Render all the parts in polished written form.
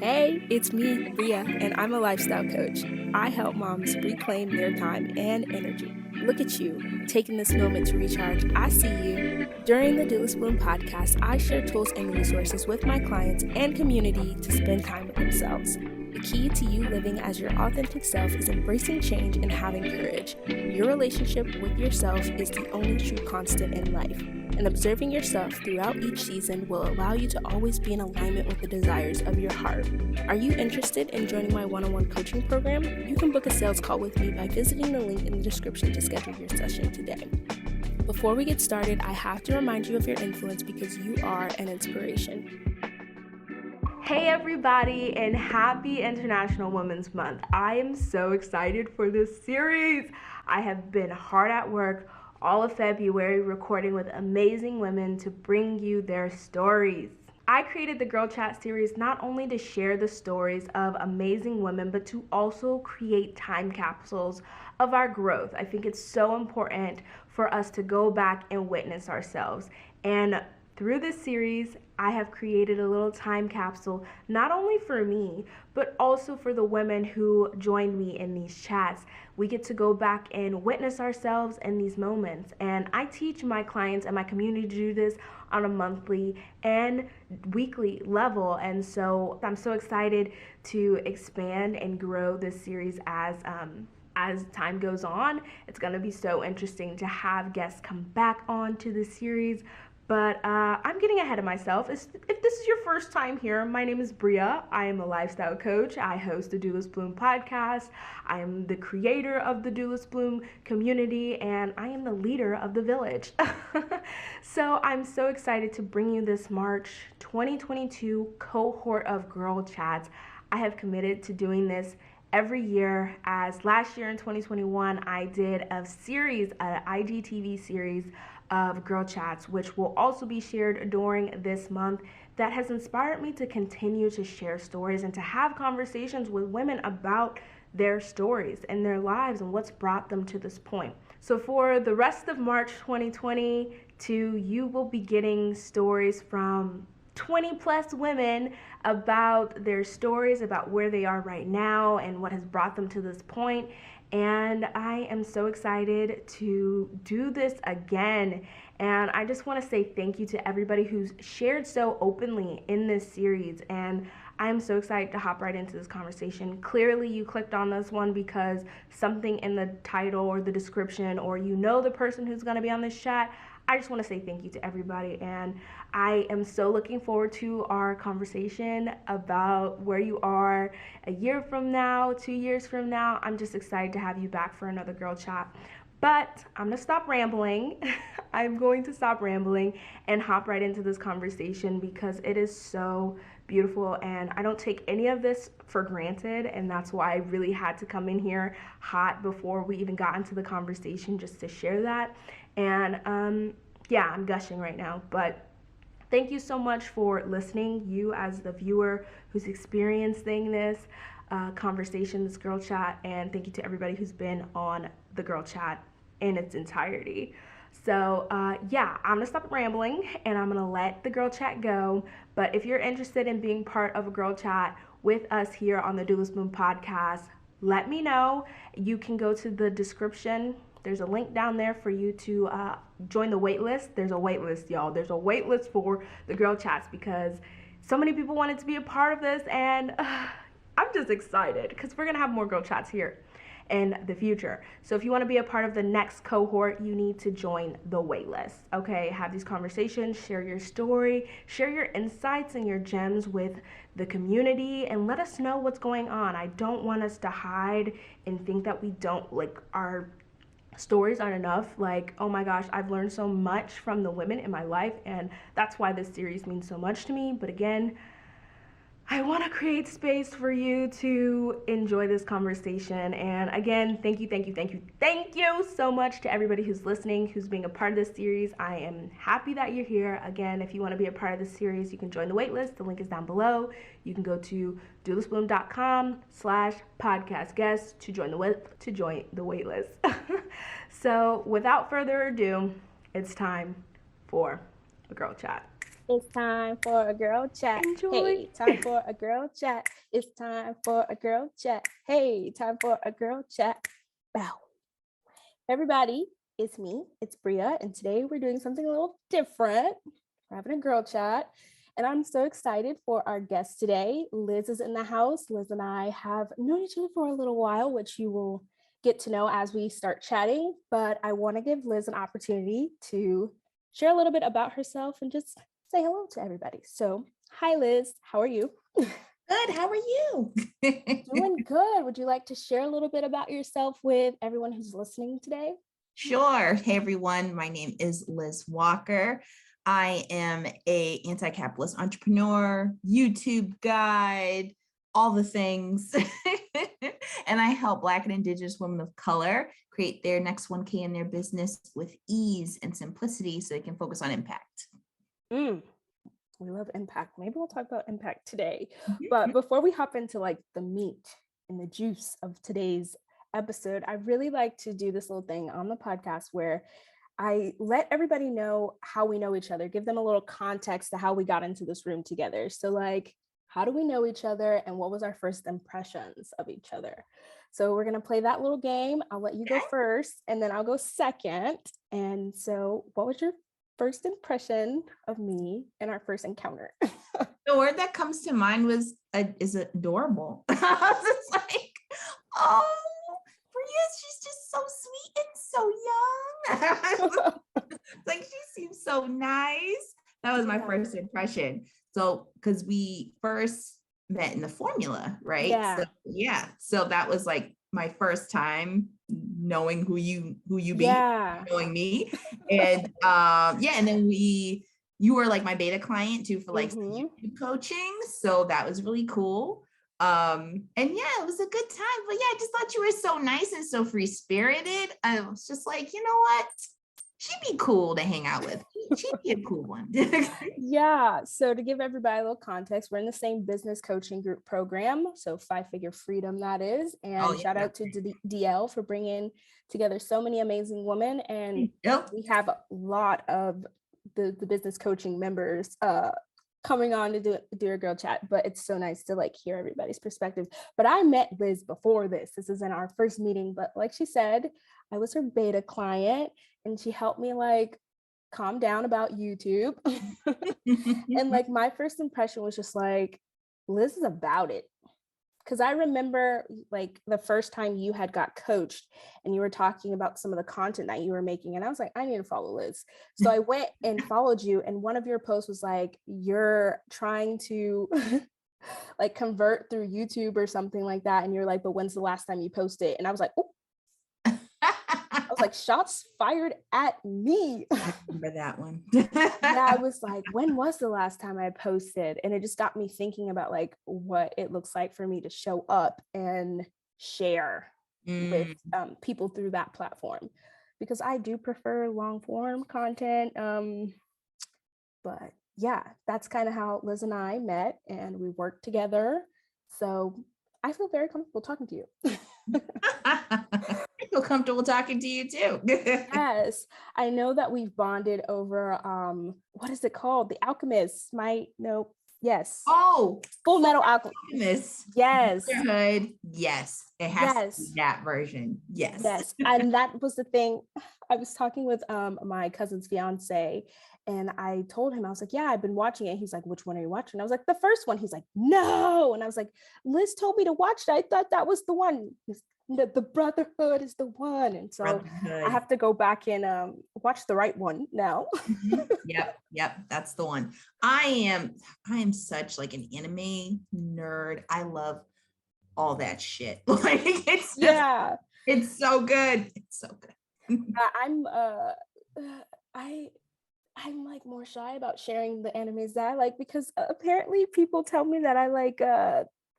Hey, it's me, Bria, and I'm a lifestyle coach. I help moms reclaim their time and energy. Look at you, taking this moment to recharge. I see you. During the Doulas Bloom podcast, I share tools and resources with my clients and community to spend time with themselves. The key to you living as your authentic self is embracing change and having courage. Your relationship with yourself is the only true constant in life, and observing yourself throughout each season will allow you to always be in alignment with the desires of your heart. Are you interested in joining my one-on-one coaching program? You can book a sales call with me by visiting the link in the description to schedule your session today. Before we get started, I have to remind you of your influence because you are an inspiration. Hey everybody, and happy International Women's Month. I am so excited for this series. I have been hard at work all of February recording with amazing women to bring you their stories. I created the Girl Chat series not only to share the stories of amazing women, but to also create time capsules of our growth. I think it's so important for us to go back and witness ourselves. And through this series, I have created a little time capsule, not only for me, but also for the women who joined me in these chats. We get to go back and witness ourselves in these moments. And I teach my clients and my community to do this on a monthly and weekly level. And so I'm so excited to expand and grow this series as time goes on. It's going to be so interesting to have guests come back on to the series. But I'm getting ahead of myself. If this is your first time here, my name is Bria. I am a lifestyle coach. I host the Doulas Bloom podcast. I am the creator of the Doulas Bloom community, and I am the leader of the village. So I'm so excited to bring you this March 2022 cohort of Girl Chats. I have committed to doing this every year, as last year in 2021, I did a series, an IGTV series of Girl Chats, which will also be shared during this month, that has inspired me to continue to share stories and to have conversations with women about their stories and their lives and what's brought them to this point. So for the rest of March 2022, you will be getting stories from 20 plus women about their stories, about where they are right now and what has brought them to this point. And I am so excited to do this again. And I just want to say thank you to everybody who's shared so openly in this series. And I am so excited to hop right into this conversation. Clearly, you clicked on this one because something in the title or the description, or you know the person who's going to be on this chat. I just want to say thank you to everybody, and I am so looking forward to our conversation about where you are a year from now, 2 years from now. I'm just excited to have you back for another Girl Chat. But I'm going to stop rambling. I'm going to stop rambling and hop right into this conversation because it is so beautiful, and I don't take any of this for granted, and that's why I really had to come in here hot before we even got into the conversation just to share that. And yeah, I'm gushing right now, but thank you so much for listening, you as the viewer who's experiencing this conversation, this Girl Chat, and thank you to everybody who's been on the Girl Chat in its entirety. So yeah, I'm gonna stop rambling and I'm gonna let the Girl Chat go. But if you're interested in being part of a Girl Chat with us here on the Doulas Bloom podcast, let me know. You can go to the description. There's a link down there for you to join the wait list. There's a wait list, y'all. There's a wait list for the Girl Chats because so many people wanted to be a part of this, and I'm just excited because we're gonna have more Girl Chats here in the future. So if you want to be a part of the next cohort, you need to join the wait list. Okay, have these conversations, share your story, share your insights and your gems with the community, and let us know what's going on. I don't want us to hide and think that we don't, like, our stories aren't enough. Like, oh my gosh, I've learned so much from the women in my life, and that's why this series means so much to me. But again, I want to create space for you to enjoy this conversation. And again, thank you so much to everybody who's listening, who's being a part of this series. I am happy that you're here. Again, if you want to be a part of this series, you can join the waitlist. The link is down below. You can go to doulasbloom.com/podcast guest to join the waitlist. So without further ado, it's time for a Girl Chat. It's time for a girl chat. Enjoy. Hey, time for a girl chat. It's time for a girl chat. Hey, time for a girl chat. Bow. Everybody, it's me. It's Bria, and today we're doing something a little different. We're having a girl chat, and I'm so excited for our guest today. Liz is in the house. Liz and I have known each other for a little while, which you will get to know as we start chatting. But I want to give Liz an opportunity to share a little bit about herself and just say hello to everybody. So, hi, Liz. How are you? Good. How are you? Doing good. Would you like to share a little bit about yourself with everyone who's listening today? Sure. Hey, everyone. My name is Liz Walker. I am a anti-capitalist entrepreneur, YouTube guide, all the things. And I help Black and Indigenous women of color create their next 1K in their business with ease and simplicity so they can focus on impact. We love impact. Maybe we'll talk about impact today. But before we hop into like the meat and the juice of today's episode, I really like to do this little thing on the podcast where I let everybody know how we know each other, give them a little context to how we got into this room together. So like, how do we know each other and what was our first impressions of each other? So we're going to play that little game. I'll let you go first and then I'll go second. And so what was your first impression of me and our first encounter? The word that comes to mind was is adorable. I was just like, oh, Bria, she's just so sweet and so young. Like she seems so nice. That was my first impression. So because we first met in the formula, right? So that was like my first time knowing who you be, knowing me. And and then you were like my beta client too for like YouTube coaching. So that was really cool. And yeah, it was a good time. But yeah, I just thought you were so nice and so free spirited. I was just like, you know what? She'd be cool to hang out with. She'd be a cool one. Yeah. So to give everybody a little context, we're in the same business coaching group program. So 5-Figure Freedom, that is. And shout out to DL for bringing together so many amazing women. And we have a lot of the business coaching members coming on to do a girl chat, but it's so nice to like hear everybody's perspective. But I met Liz before this. This isn't our first meeting, but like she said, I was her beta client and she helped me like calm down about YouTube. And like my first impression was just like, Liz is about it. Because I remember like the first time you had got coached and you were talking about some of the content that you were making. And I was like, I need to follow Liz. So I went and followed you. And one of your posts was like, you're trying to like convert through YouTube or something like that. And you're like, but when's the last time you posted? And I was like, oh. I was like, shots fired at me. I remember that one. Yeah, I was like, when was the last time I posted? And it just got me thinking about like what it looks like for me to show up and share with people through that platform, because I do prefer long form content. But yeah, that's kind of how Liz and I met and we worked together. So I feel very comfortable talking to you. I feel comfortable talking to you too. Yes, I know that we've bonded over what is it called? The Alchemist. Yes. Oh, Full Metal Alchemist. Yes. Good. Yes. It has to be that version. Yes. And that was the thing. I was talking with my cousin's fiance and I told him, I was like, yeah, I've been watching it. He's like, which one are you watching? I was like, the first one. He's like, no. And I was like, Liz told me to watch it. I thought that was the one. The Brotherhood is the one. And so I have to go back and watch the right one now. Yep. That's the one. I am such like an anime nerd. I love all that shit. Like it's just, it's so good. It's so good. I'm like more shy about sharing the animes that I like, because apparently people tell me that I like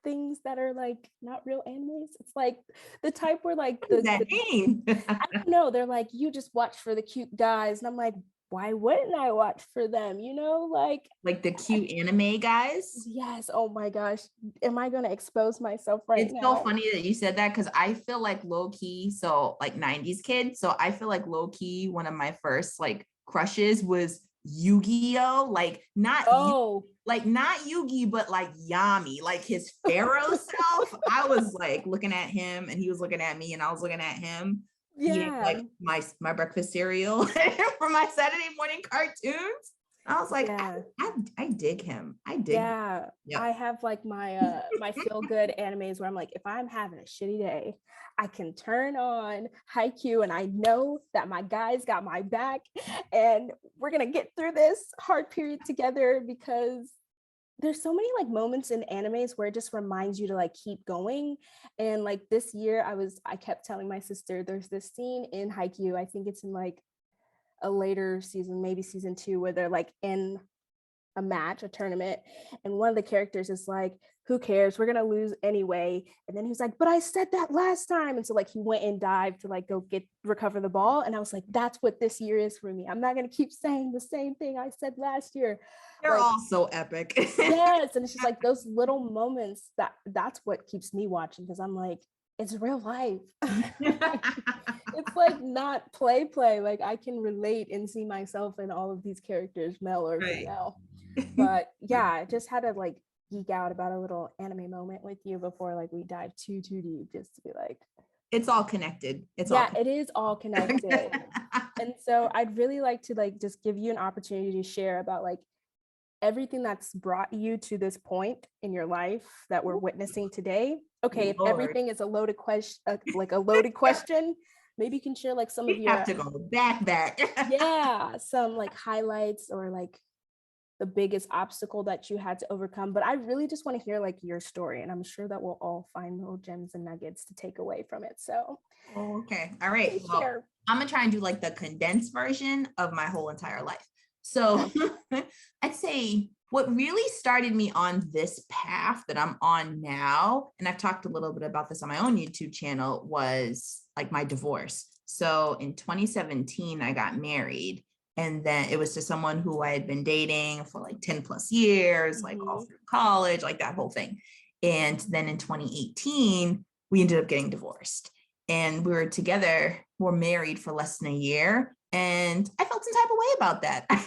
things that are like not real animes. It's like the type where like what does that mean? I don't know, they're like, you just watch for the cute guys, and I'm like, why wouldn't I watch for them? You know, like the cute anime guys. Yes. Oh my gosh, am I gonna expose myself right now? It's so funny that you said that, because I feel like low key, so like 90s kid, so I feel like low key one of my first like crushes was Yu-Gi-Oh, like not Oh, not Yugi, but like Yami, like his pharaoh self. I was like looking at him and he was looking at me and I was looking at him eating yeah. like my breakfast cereal for my Saturday morning cartoons. I was like, Yeah. I dig him. I dig. Yeah. Yep. I have like my my feel good animes where I'm like, if I'm having a shitty day, I can turn on Haikyuu and I know that my guys got my back and we're gonna get through this hard period together, because there's so many like moments in animes where it just reminds you to like keep going. And like this year I kept telling my sister, there's this scene in Haikyuu, I think it's in like a later season, maybe season 2, where they're like in a match, a tournament, and one of the characters is like, who cares, we're gonna lose anyway. And then he's like, but I said that last time. And so like he went and dived to like go recover the ball. And I was like, that's what this year is for me. I'm not gonna keep saying the same thing I said last year. They're Like, all so epic. yes. And it's just like those little moments that's what keeps me watching, because I'm like, it's real life. It's like not play. Like I can relate and see myself in all of these characters, male or Right. female. But yeah, I just had to like geek out about a little anime moment with you before like we dive too deep, just to be like, It's all connected. it is all connected. And so I'd really like to like just give you an opportunity to share about like everything that's brought you to this point in your life that we're witnessing today. Okay, if Lord. everything is a loaded question, like a loaded question, maybe you can share like some of your have to go back. yeah, some like highlights or like the biggest obstacle that you had to overcome. But I really just want to hear like your story, and I'm sure that we'll all find little gems and nuggets to take away from it. So Okay. All right. please Well, share. I'm gonna try and do like the condensed version of my whole entire life. So I'd say what really started me on this path that I'm on now, and I've talked a little bit about this on my own YouTube channel, was like my divorce. So in 2017, I got married, and then it was to someone who I had been dating for like 10 plus years, like all through college, like that whole thing. And then in 2018, we ended up getting divorced. And we were together, we're married for less than a year. And I felt some type of way about that. I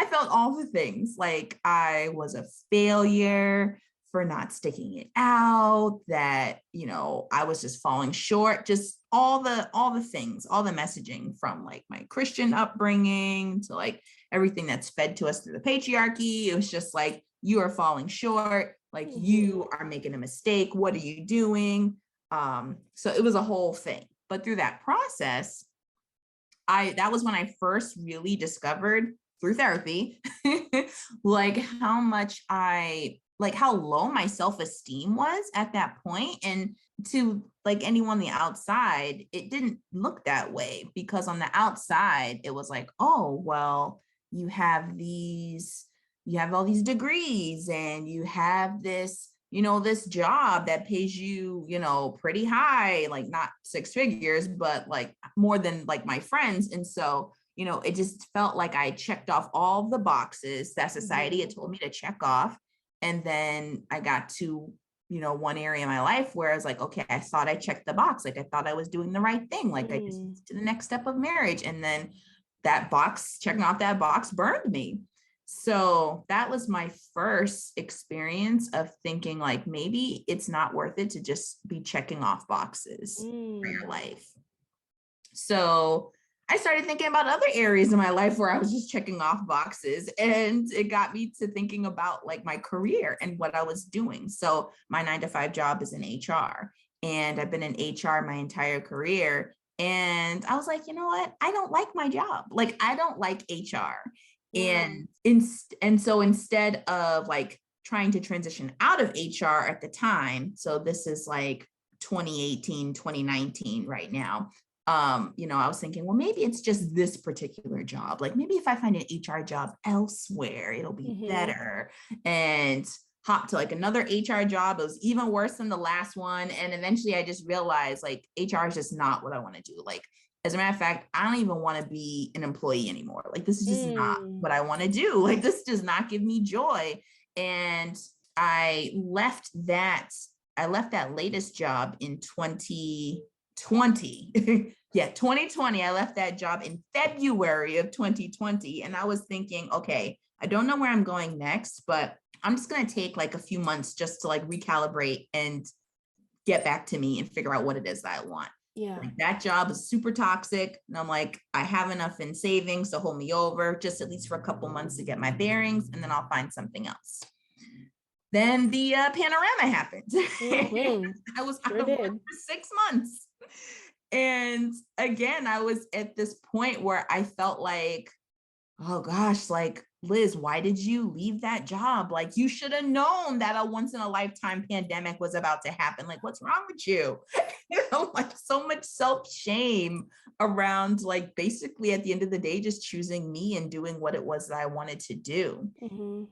felt all the things, like I was a failure for not sticking it out, that, you know, I was just falling short, just all the things, all the messaging from like my Christian upbringing to like everything that's fed to us through the patriarchy. It was just like, you are falling short, like you are making a mistake. What are you doing? So it was a whole thing. But through that process, that was when I first really discovered through therapy, like how much how low my self-esteem was at that point. And to like anyone on the outside, it didn't look that way, because on the outside, it was like, oh, well, you have all these degrees and you have this, you know, this job that pays you, you know, pretty high, like not 6 figures, but like more than like my friends. And so, you know, it just felt like I checked off all the boxes that society had told me to check off. And then I got to, you know, one area in my life where I was like, okay, I thought I checked the box. Like I thought I was doing the right thing. Like I just to the next step of marriage. And then checking off that box burned me. So that was my first experience of thinking like, maybe it's not worth it to just be checking off boxes for your life. So I started thinking about other areas in my life where I was just checking off boxes, and it got me to thinking about like my career and what I was doing. So my 9-to-5 job is in HR, and I've been in HR my entire career. And I was like, you know what? I don't like my job. Like, I don't like HR. And so instead of like trying to transition out of HR at the time, so this is like 2018, 2019 right now, you know, I was thinking, well, maybe it's just this particular job. Like maybe if I find an HR job elsewhere, it'll be better. And hop to like another HR job. It was even worse than the last one. And eventually I just realized like HR is just not what I want to do. Like, as a matter of fact, I don't even want to be an employee anymore. Like this is just not what I want to do. Like this does not give me joy. And I left that latest job in 2020 2020. Yeah, 2020. I left that job in February of 2020. And I was thinking, okay, I don't know where I'm going next, but I'm just going to take like a few months just to like recalibrate and get back to me and figure out what it is that I want. Yeah. Like, that job is super toxic. And I'm like, I have enough in savings to hold me over just at least for a couple months to get my bearings, and then I'll find something else. Then the panorama happened. Mhm. I was out Sure of work did. for 6 months. And again, I was at this point where I felt like, oh gosh, like, Liz, why did you leave that job? Like, you should have known that a once in a lifetime pandemic was about to happen. Like, what's wrong with you? You know, like, so much self-shame around, like, basically at the end of the day, just choosing me and doing what it was that I wanted to do. Mhm.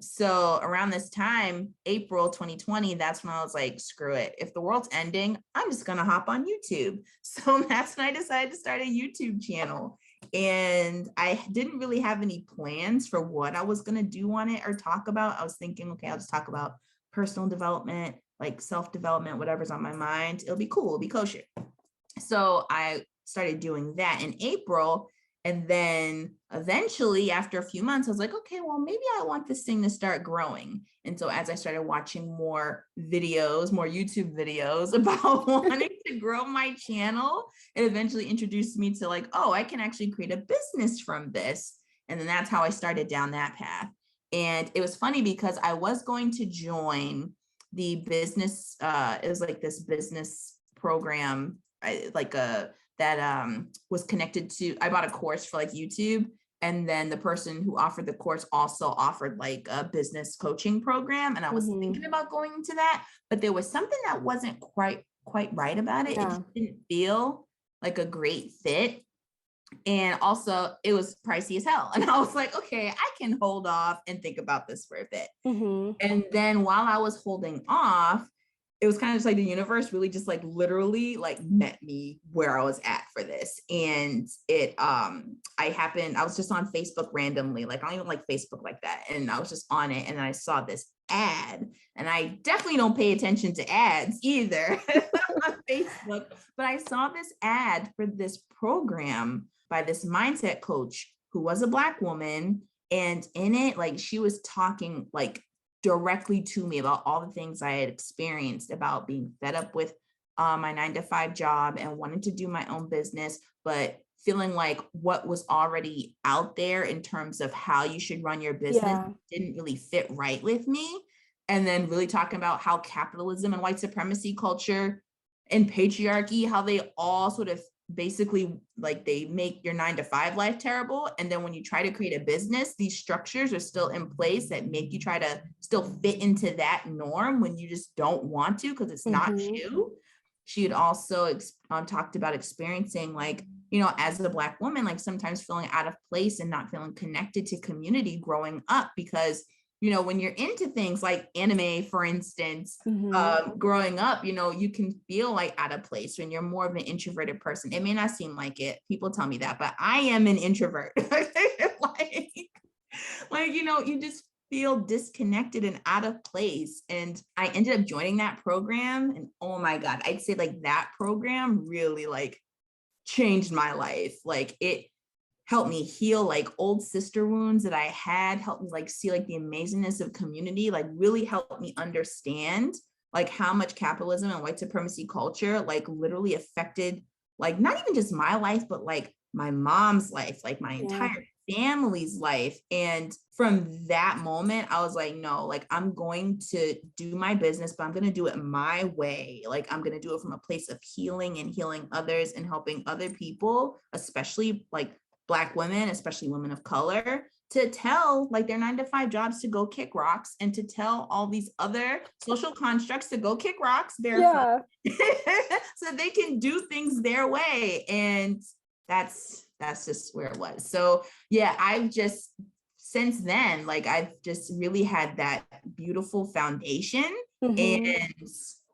So around this time, April 2020, that's when I was like, screw it. If the world's ending, I'm just gonna hop on YouTube. So that's when I decided to start a YouTube channel. And I didn't really have any plans for what I was gonna do on it or talk about. I was thinking, okay, I'll just talk about personal development, like self-development, whatever's on my mind. It'll be cool, it'll be kosher. So I started doing that in April. And then eventually, after a few months, I was like, okay, well, maybe I want this thing to start growing. And so as I started watching more videos, more YouTube videos about wanting to grow my channel, it eventually introduced me to like, oh, I can actually create a business from this. And then that's how I started down that path. And it was funny because I was going to join the business, it was like this business program, that was connected to, I bought a course for like YouTube, and then the person who offered the course also offered like a business coaching program, and I was thinking about going into that, but there was something that wasn't quite right about it. It just didn't feel like a great fit. And also it was pricey as hell. And I was like, okay, I can hold off and think about this for a bit. Mhm. And then while I was holding off, it was kind of just like the universe really just like literally like met me where I was at for this. And I was just on Facebook randomly, like I don't even like Facebook like that. And I was just on it and I saw this ad, and I definitely don't pay attention to ads either on Facebook, but I saw this ad for this program by this mindset coach who was a Black woman. And in it, like, she was talking like directly to me about all the things I had experienced about being fed up with my 9-to-5 job and wanting to do my own business, but feeling like what was already out there in terms of how you should run your business didn't really fit right with me. And then really talking about how capitalism and white supremacy culture and patriarchy, how they all sort of basically like they make your 9-to-5 life terrible. And then when you try to create a business, these structures are still in place that make you try to still fit into that norm when you just don't want to, because it's not you. She had also talked about experiencing, like, you know, as a Black woman, like sometimes feeling out of place and not feeling connected to community growing up, because, you know, when you're into things like anime, for instance, growing up, you know, you can feel like out of place when you're more of an introverted person. It may not seem like it. People tell me that, but I am an introvert. like, you know, you just feel disconnected and out of place. And I ended up joining that program. And oh my God, I'd say like that program really like changed my life. Like, it helped me heal like old sister wounds that I had, helped me like see like the amazingness of community, like really helped me understand like how much capitalism and white supremacy culture like literally affected like not even just my life, but like my mom's life, like my entire family's life. And from that moment, I was like, no, like I'm going to do my business, but I'm going to do it my way. Like I'm going to do it from a place of healing and healing others and helping other people, especially like Black women, especially women of color, to tell like their 9-to-5 jobs to go kick rocks, and to tell all these other social constructs to go kick rocks barefoot so they can do things their way. And that's just where it was. So yeah, I've just since then, like I've just really had that beautiful foundation, and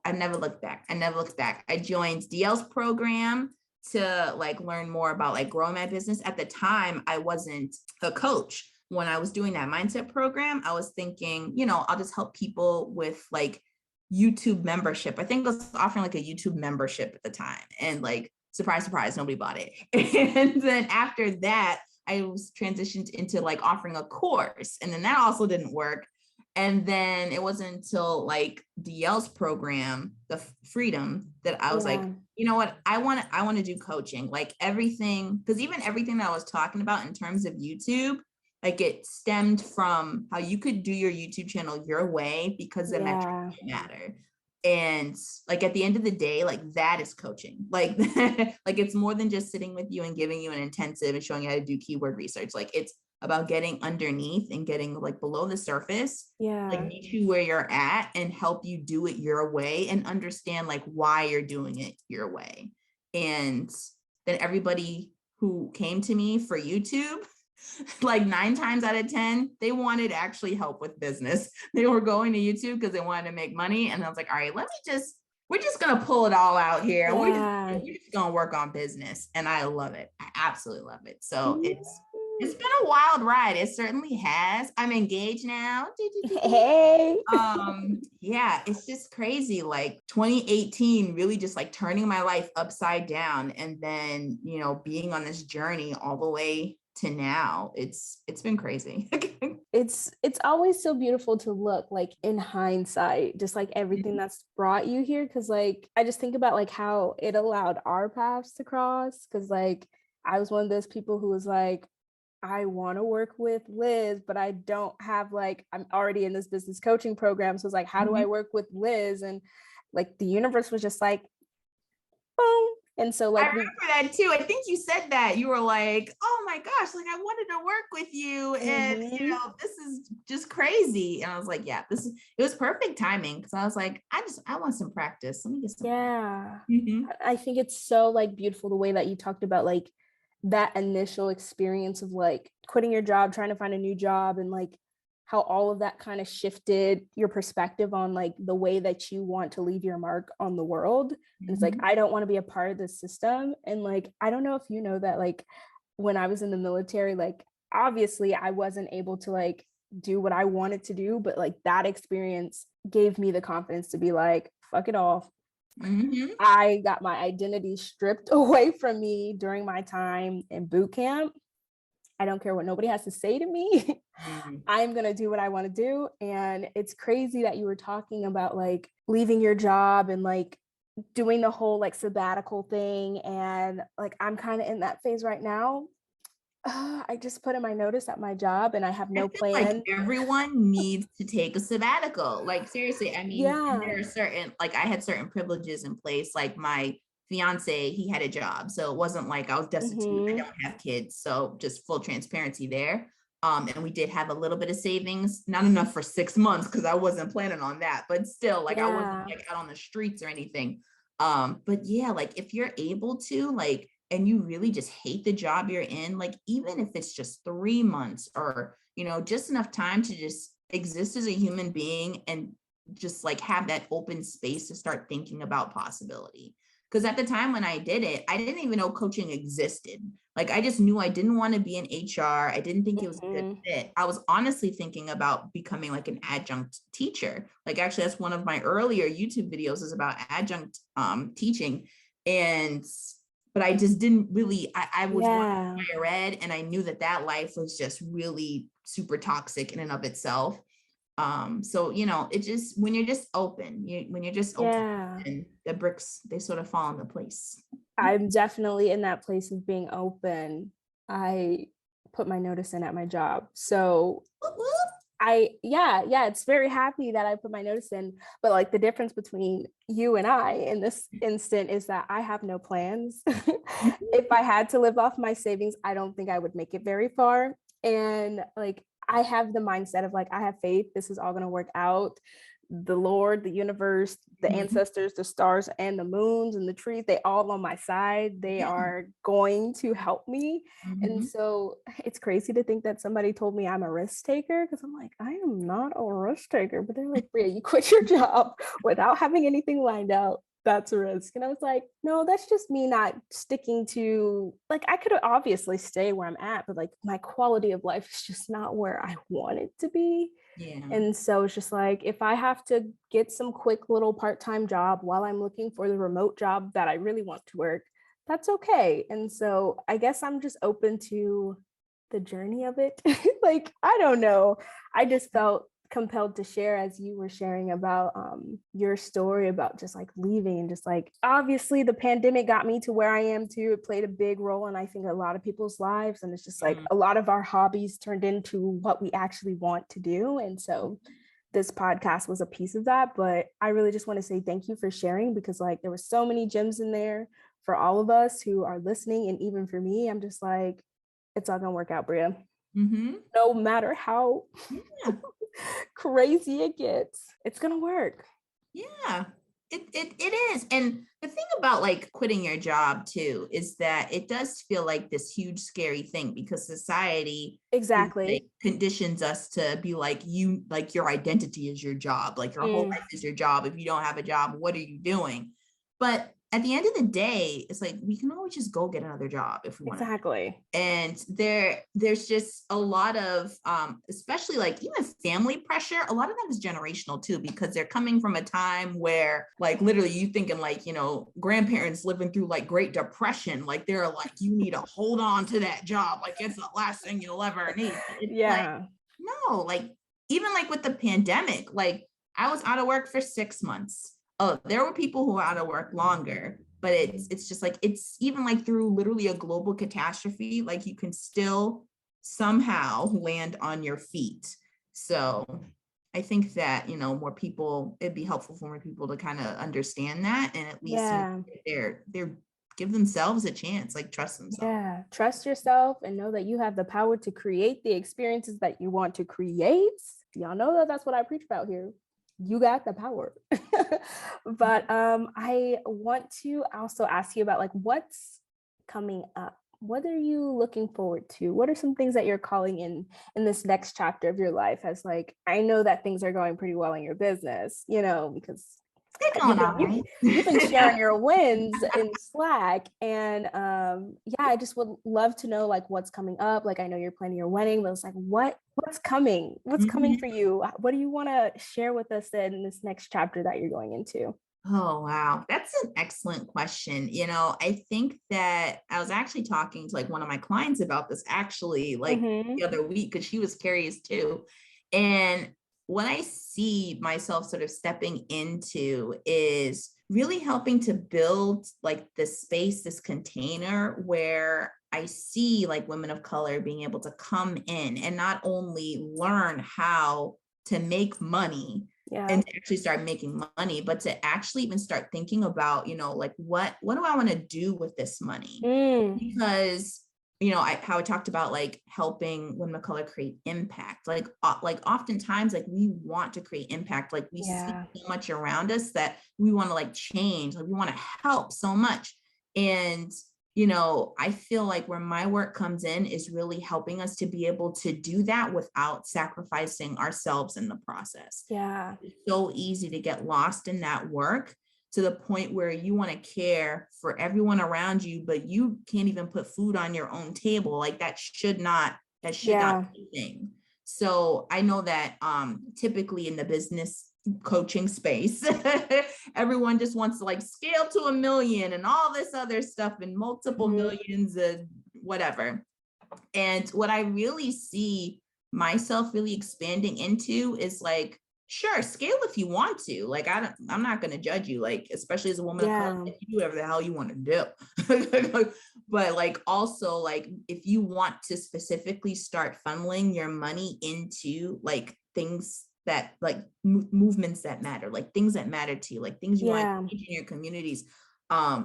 I've never looked back. I joined DL's program to like learn more about like growing my business. At the time, I wasn't a coach. When I was doing that mindset program, I was thinking, you know, I'll just help people with like YouTube membership. I think it was offering like a YouTube membership at the time. And like, surprise, surprise, nobody bought it. And then after that, I was transitioned into like offering a course. And then that also didn't work. And then it wasn't until like DL's program, the Freedom, that I was like, you know what, I want to do coaching, like everything, because even everything that I was talking about in terms of YouTube, like it stemmed from how you could do your YouTube channel your way because the metrics matter. And like at the end of the day, like that is coaching. Like, like it's more than just sitting with you and giving you an intensive and showing you how to do keyword research. Like it's about getting underneath and getting like below the surface, like meet you where you're at and help you do it your way and understand like why you're doing it your way. And then everybody who came to me for YouTube, like 9 times out of 10, they wanted actually help with business. They were going to YouTube because they wanted to make money. And I was like, all right, we're just going to pull it all out here. We're just going to work on business. And I love it. I absolutely love it. So it's been a wild ride. It certainly has. I'm engaged now. Hey. Yeah, it's just crazy. Like 2018, really just like turning my life upside down. And then, you know, being on this journey all the way to now. It's been crazy. It's always so beautiful to look like in hindsight, just like everything that's brought you here. Cause like, I just think about like how it allowed our paths to cross. Cause like, I was one of those people who was like, I want to work with Liz, but I don't have like, I'm already in this business coaching program. So it's like, how do I work with Liz? And like the universe was just like, boom. And so like, I remember that too. I think you said that you were like, oh my gosh, like I wanted to work with you. And you know, this is just crazy. And I was like, yeah, it was perfect timing. Cause I was like, I want some practice. Let me get some. I think it's so like beautiful the way that you talked about like that initial experience of like quitting your job, trying to find a new job, and like how all of that kind of shifted your perspective on like the way that you want to leave your mark on the world. And it's like, I don't want to be a part of this system. And like, I don't know if you know that like when I was in the military, like obviously I wasn't able to like do what I wanted to do, but like that experience gave me the confidence to be like, fuck it all. I got my identity stripped away from me during my time in boot camp. I don't care what nobody has to say to me. I'm going to do what I want to do. And it's crazy that you were talking about like leaving your job and like doing the whole like sabbatical thing. And like, I'm kind of in that phase right now. I just put in my notice at my job and I have no plan. Like everyone needs to take a sabbatical. Like seriously, I mean, there are certain, like I had certain privileges in place. Like my fiance, he had a job. So it wasn't like I was destitute. I don't have kids. So just full transparency there. And we did have a little bit of savings, not enough for 6 months because I wasn't planning on that, but still like I wasn't like out on the streets or anything. But yeah, like if you're able to like, and you really just hate the job you're in, like even if it's just 3 months or, you know, just enough time to just exist as a human being and just like have that open space to start thinking about possibility. Because at the time when I did it, I didn't even know coaching existed. Like I just knew I didn't want to be in HR. I didn't think it was a good fit. I was honestly thinking about becoming like an adjunct teacher. Like actually that's one of my earlier YouTube videos is about adjunct teaching. But I just didn't really, I was working higher ed and I knew that life was just really super toxic in and of itself. So, you know, it just, when you're just open, and the bricks, they sort of fall into place. I'm definitely in that place of being open. I put my notice in at my job. So it's very happy that I put my notice in, but like the difference between you and I in this instant is that I have no plans. If I had to live off my savings, I don't think I would make it very far. And like, I have the mindset of like, I have faith, this is all going to work out. The Lord, the universe, the ancestors, the stars and the moons and the trees, they all on my side. They are going to help me. And so it's crazy to think that somebody told me I'm a risk taker because I'm like, I am not a risk taker. But they're like, Bria, you quit your job without having anything lined out. That's a risk. And I was like, no, that's just me not sticking to, like, I could obviously stay where I'm at, but like my quality of life is just not where I want it to be. Yeah. And so it's just like, if I have to get some quick little part-time job while I'm looking for the remote job that I really want to work, that's okay. And so I guess I'm just open to the journey of it. Like, I don't know. I just felt compelled to share as you were sharing about your story about just like leaving and just like obviously the pandemic got me to where I am too. It played a big role in I think a lot of people's lives, and it's just like a lot of our hobbies turned into what we actually want to do. And so this podcast was a piece of that, but I really just want to say thank you for sharing, because like there were so many gems in there for all of us who are listening, and even for me, I'm just like, it's all gonna work out, Bria. Mm-hmm. No matter how Yeah. crazy it gets, it's gonna work. Yeah, it is. And the thing about like quitting your job too is that it does feel like this huge scary thing, because society is like Exactly. conditions us to be like, you like your identity is your job, like your whole Mm, life is your job. If you don't have a job, what are you doing? But at the end of the day, it's like we can always just go get another job if we want to. exactly. And there's just a lot of especially like even family pressure. A lot of that is generational too, because they're coming from a time where like literally you thinking like, you know, grandparents living through like Great Depression, like they're like, you need to hold on to that job, like it's the last thing you'll ever need. It's like, Yeah. no, like even like with the pandemic, like I was out of work for 6 months. Oh, there were people who were out of work longer, but it's just like it's even like through literally a global catastrophe, like you can still somehow land on your feet. So I think that, you know, more people, it'd be helpful for more people to kind of understand that, and at least, you know, Yeah. they're give themselves a chance, like trust themselves. Yeah. Trust yourself and know that you have the power to create the experiences that you want to create. Y'all know that that's what I preach about here. You got the power. But I want to also ask you about like what's coming up. What are you looking forward to? What are some things that you're calling in this next chapter of your life? As like, I know that things are going pretty well in your business, you know, because They're you've going been all you've, right. you've been sharing your wins in Slack. And yeah, I just would love to know like what's coming up. Like I know you're planning your wedding, but it's like what's coming? What's coming Mhm. for you? What do you want to share with us in this next chapter that you're going into? Oh, wow. That's an excellent question. You know, I think that I was actually talking to like one of my clients about this actually like Mm-hmm. the other week, because she was curious too. And what I see myself sort of stepping into is really helping to build like this space, this container where I see like women of color being able to come in and not only learn how to make money Yeah. and to actually start making money, but to actually even start thinking about, you know, like what do I want to do with this money? Mm. Because you know, how I talked about like helping women of color create impact. Like oftentimes, like we want to create impact. Like we see Yeah. so much around us that we want to like change. Like we want to help so much. And you know, I feel like where my work comes in is really helping us to be able to do that without sacrificing ourselves in the process. Yeah. It's so easy to get lost in that work to the point where you want to care for everyone around you, but you can't even put food on your own table. Like that should not Yeah. be a thing. So I know that typically in the business coaching space, everyone just wants to like scale to 1 million and all this other stuff and multiple Mhm. millions of whatever. And what I really see myself really expanding into is like, sure, scale if you want to. Like, I'm not going to judge you, like, especially as a woman of color, Yeah. if you do whatever the hell you want to do. But like, also, like, if you want to specifically start funneling your money into like things that like movements that matter, like things that matter to you, like things you want Yeah. to change in your communities,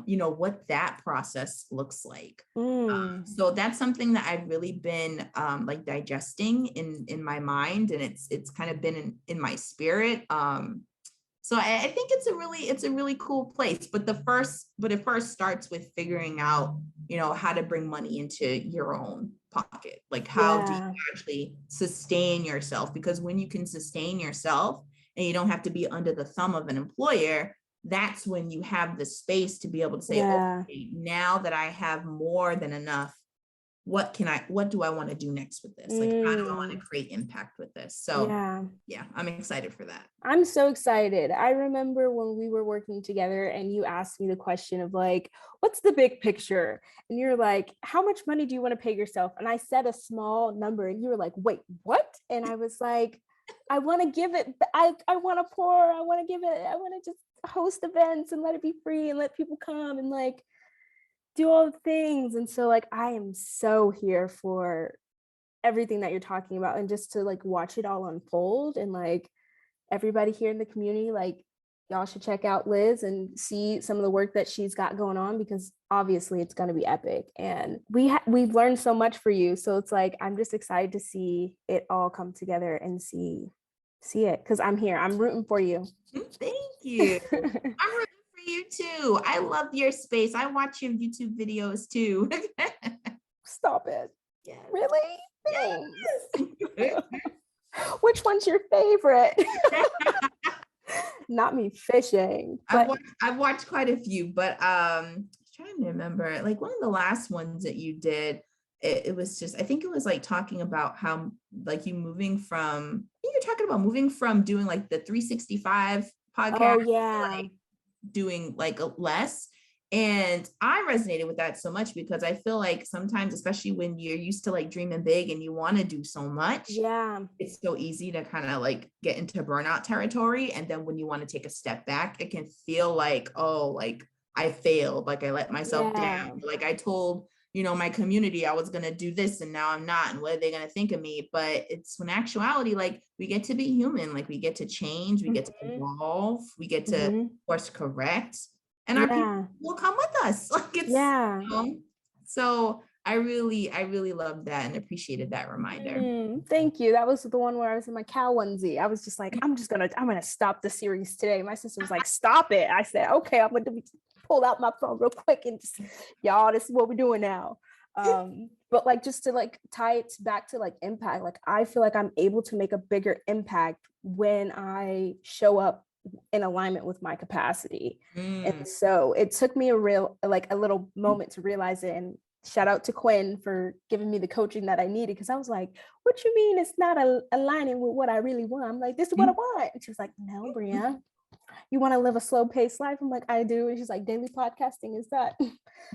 you know, what that process looks like. Mm. So that's something that I've really been like digesting in my mind, and it's kind of been in my spirit. So I think it's a really cool place. But it first starts with figuring out, you know, how to bring money into your own pocket. Like how do you Yeah. actually sustain yourself? Because when you can sustain yourself and you don't have to be under the thumb of an employer, that's when you have the space to be able to say, Yeah. okay, now that I have more than enough, what do I want to do next with this? Like, how do I want to create impact with this? So yeah, I'm excited for that. I'm so excited. I remember when we were working together and you asked me the question of like, what's the big picture? And you're like, how much money do you want to pay yourself? And I said a small number and you were like, wait, what? And I was like, I want to give it, I want to pour, I want to give it, I want to just host events and let it be free and let people come and like do all the things. And so like, I am so here for everything that you're talking about and just to like watch it all unfold. And like everybody here in the community, like y'all should check out Liz and see some of the work that she's got going on, because obviously it's going to be epic. And we've learned so much for you. So it's like, I'm just excited to see it all come together and see it, because I'm here. I'm rooting for you. Thank you. I'm rooting for you too. I love your space. I watch your YouTube videos too. Stop it. Yes. Really? Yes. Which one's your favorite? Not me fishing. I've watched quite a few, but trying to remember, like one of the last ones that you did, it was just, I think it was like talking about how like you're talking about moving from doing like the 365 podcast to like doing like less. And I resonated with that so much because I feel like sometimes, especially when you're used to like dreaming big and you want to do so much, it's so easy to kind of like get into burnout territory. And then when you want to take a step back, it can feel like, oh, like I failed, like I let myself down. Like I told, my community I was going to do this and now I'm not. And what are they going to think of me? But it's in actuality, like we get to be human, like we get to change, we get to evolve, we get to course correct. And our people will come with us. Like it's so I really loved that and appreciated that reminder. Thank you. That was the one where I was in my cow onesie. I was just like, I'm gonna stop the series today. My sister was like, stop it. I said, okay, I'm gonna pull out my phone real quick and just, y'all, this is what we're doing now. But like just to like tie it back to like impact, like I feel like I'm able to make a bigger impact when I show up in alignment with my capacity. And so it took me a little moment to realize it. And shout out to Quinn for giving me the coaching that I needed, because I was like, what you mean it's not aligning with what I really want? I'm like, this is what I want. And she was like, no, Bria, you want to live a slow paced life? I'm like, I do. And she's like, daily podcasting is that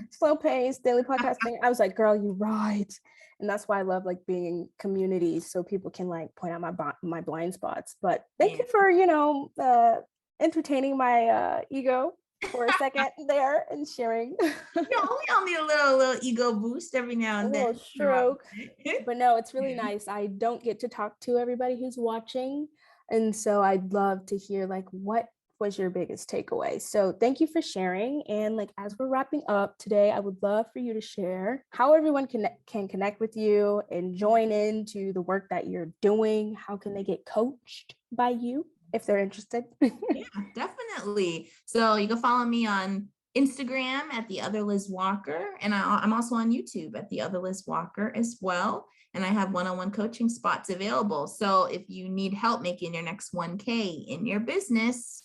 slow paced daily podcasting? I was like, girl, you're right. And that's why I love like being in communities so people can like point out my blind spots. But thank you for, entertaining my ego for a second there and sharing. We all need a little ego boost every now and then. A little stroke. But no, it's really nice. I don't get to talk to everybody who's watching. And so I'd love to hear like what was your biggest takeaway. So thank you for sharing. And like as we're wrapping up today, I would love for you to share how everyone can connect with you and join into the work that you're doing. How can they get coached by you if they're interested? Yeah, definitely. So you can follow me on Instagram at the other Liz Walker. And I'm also on YouTube at the other Liz Walker as well. And I have one-on-one coaching spots available. So if you need help making your next 1K in your business,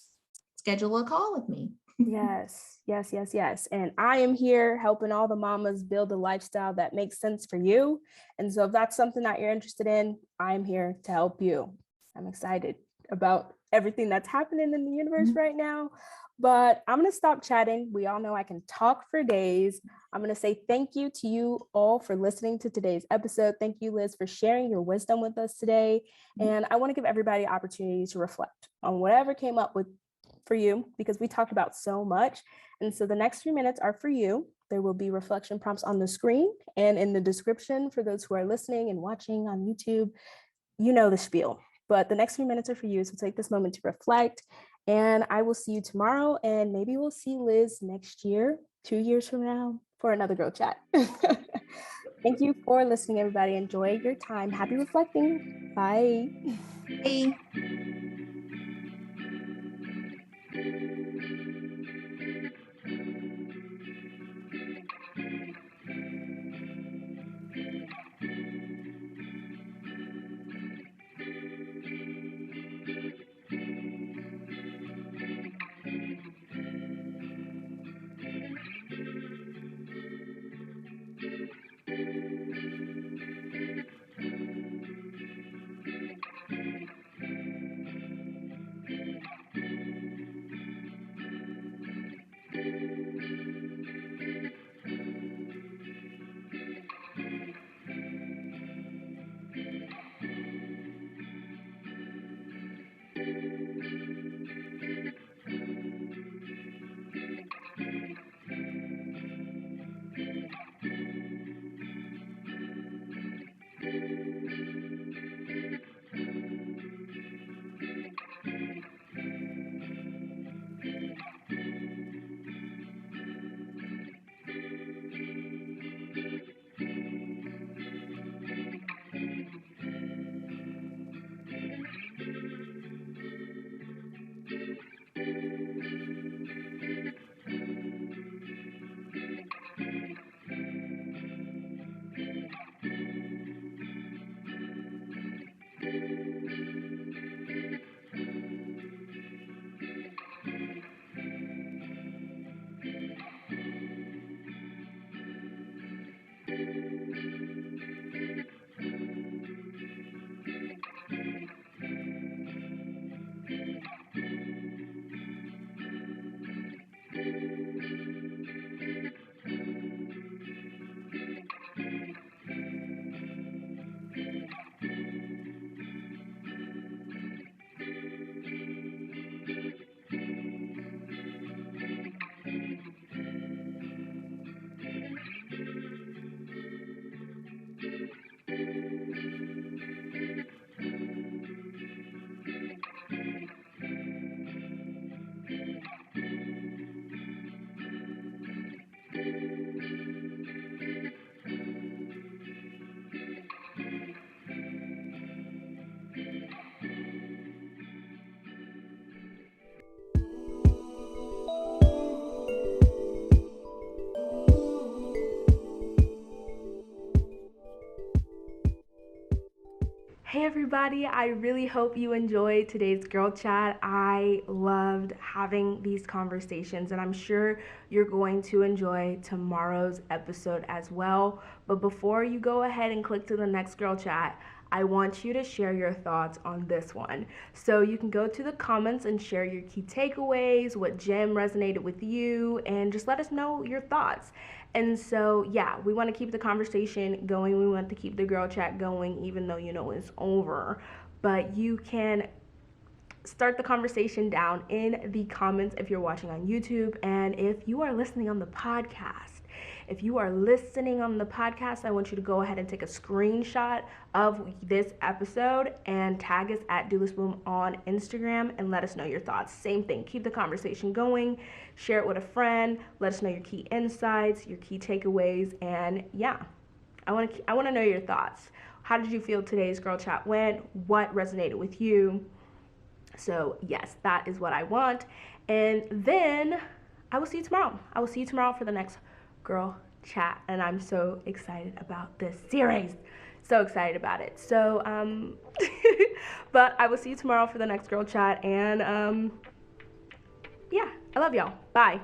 schedule a call with me. Yes. And I am here helping all the mamas build a lifestyle that makes sense for you. And so if that's something that you're interested in, I'm here to help you. I'm excited about everything that's happening in the universe right now. But I'm going to stop chatting. We all know I can talk for days. I'm going to say thank you to you all for listening to today's episode. Thank you, Liz, for sharing your wisdom with us today. And I want to give everybody opportunity to reflect on whatever came up with for you, because we talked about so much. And so the next few minutes are for you. There will be reflection prompts on the screen and in the description for those who are listening and watching on YouTube. You know the spiel. But the next few minutes are for you. So take this moment to reflect. And I will see you tomorrow. And maybe we'll see Liz next year, 2 years from now, for another Girl Chat. Thank you for listening, everybody. Enjoy your time. Happy reflecting. Bye. Bye. Hey everybody, I really hope you enjoyed today's girl chat. I loved having these conversations and I'm sure you're going to enjoy tomorrow's episode as well. But before you go ahead and click to the next girl chat, I want you to share your thoughts on this one. So you can go to the comments and share your key takeaways, what gem resonated with you, and just let us know your thoughts. And so, yeah, we want to keep the conversation going. We want to keep the girl chat going, even though it's over. But you can start the conversation down in the comments if you're watching on YouTube. And if you are listening on the podcast, I want you to go ahead and take a screenshot of this episode and tag us at DoulasBloom on Instagram and let us know your thoughts. Same thing, keep the conversation going, share it with a friend, let us know your key insights, your key takeaways, and yeah, I want to know your thoughts. How did you feel today's girl chat went? What resonated with you? So yes, that is what I want. And then I will see you tomorrow. For the next girl chat, and I'm so excited about this series. So excited about it. So but I will see you tomorrow for the next girl chat, and yeah, I love y'all. Bye.